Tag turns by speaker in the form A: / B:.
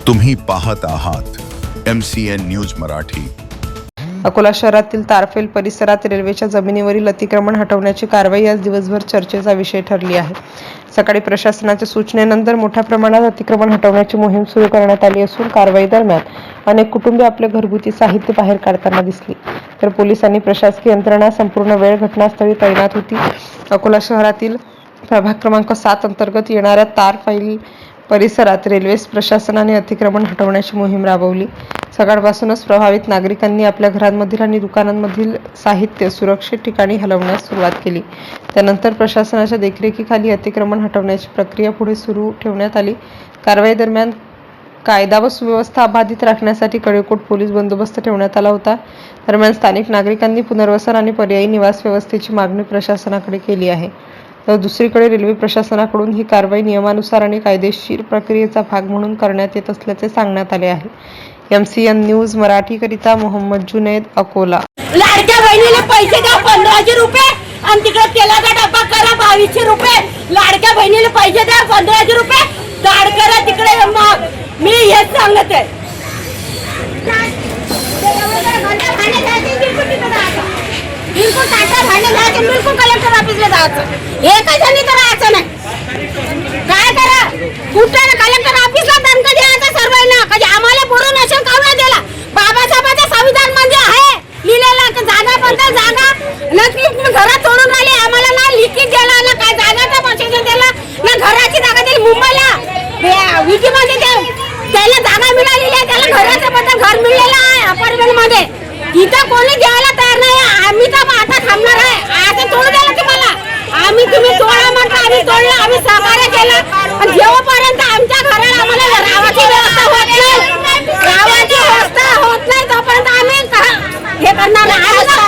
A: तुम्ही पाहत आहात MCN न्यूज मराठी।
B: अकोला शहरातील तारफेल परिसरात रेल्वेच्या जमिनीवरील अतिक्रमण हटवण्याची कारवाई आज दिवसभर चर्चेचा विषय ठरली आहे। सकाळी प्रशासनाच्या सूचनेनंतर मोठ्या प्रमाणात अतिक्रमण हटवण्याची मोहीम सुरू करण्यात आली असून कारवाई दरम्यान अनेक कुटुंबे आपले घरगुती साहित्य बाहेर काढताना दिसली, तर पोलिसांनी प्रशासकीय यंत्रणा संपूर्ण वेळ घटनास्थळी तैनात होती। अकोला शहरातील प्रभाग क्रमांक 7 अंतर्गत येणाऱ्या तारफेल परिसरात रेल्वे प्रशासनाने अतिक्रमण हटवण्याची मोहीम राबवली। सकाळपासूनच प्रभावित नागरिकांनी आपल्या घरांमधील आणि दुकानांमधील साहित्य सुरक्षित ठिकाणी हलवण्यास सुरुवात केली। त्यानंतर प्रशासनाच्या देखरेखीखाली अतिक्रमण हटवण्याची प्रक्रिया पुढे सुरू ठेवण्यात आली। कारवाई दरम्यान कायदा व सुव्यवस्था अबाधित राखण्यासाठी कडेकोट पोलीस बंदोबस्त ठेवण्यात आला होता। दरम्यान स्थानिक नागरिकांनी पुनर्वसन आणि पर्यायी निवास व्यवस्थेची मागणी प्रशासनाकडे केली आहे, तर दुसरीकडे रेल्वे प्रशासनाकडून ही कारवाई नियमानुसार आणि कायदेशीर प्रक्रियेचा भाग म्हणून करण्यात येत असल्याचे सांगण्यात आले आहे। MCN न्यूज मराठी करिता मोहम्मद जुनैद, अकोला।
C: लाडक्या बहिणीला पैसे द्या 1500 रुपये आणि तिकडे तेलाचा डब्बा करा 2200 रुपये। लाडक्या बहिणीला पैसे द्या 1500 रुपये, दाड करा तिकडे। मग मी हेच सांगते, बिलकुल टाटा भांडे जायचं, बिलकुल कलेक्टर ऑफिसला जायचं, एकाच्यानी तर राहायचं नाही। काय करा, कुठे कलेक्टर ऑफिसला दणका द्यायचा सर्वांना, कधी आम्हाला पुरवण्याचं काम नाही दिला। बाबासाहेबांचं संविधान म्हणजे आहे लिहिलेला की जागा बद्दल जागा नक्की घरात सोडून आले, आम्हाला ना लिखित दिला ना काय जागाचा प्रशासन दिला ना घराची जागा दिली। मुंबईला विकीमध्ये त्याला जागा मिळालेली आहे, त्याला घराचं बद्दल घर मिळालेलं आहे अपार्टमेंट मध्ये, तिथं कोणी द्यायला तयार नाही। आम्ही तर आता थांबणार आहे, आता तोड द्यायला तुम्हाला, आम्ही तुम्ही तोडा म्हणता आम्ही तोडलं, आम्ही सहकार्य केलं। पण जेव्हापर्यंत आमच्या घराला आम्हाला रावाची व्यवस्था होत नाही, रावाची व्यवस्था होत नाही तोपर्यंत आम्ही हे करणार नाही।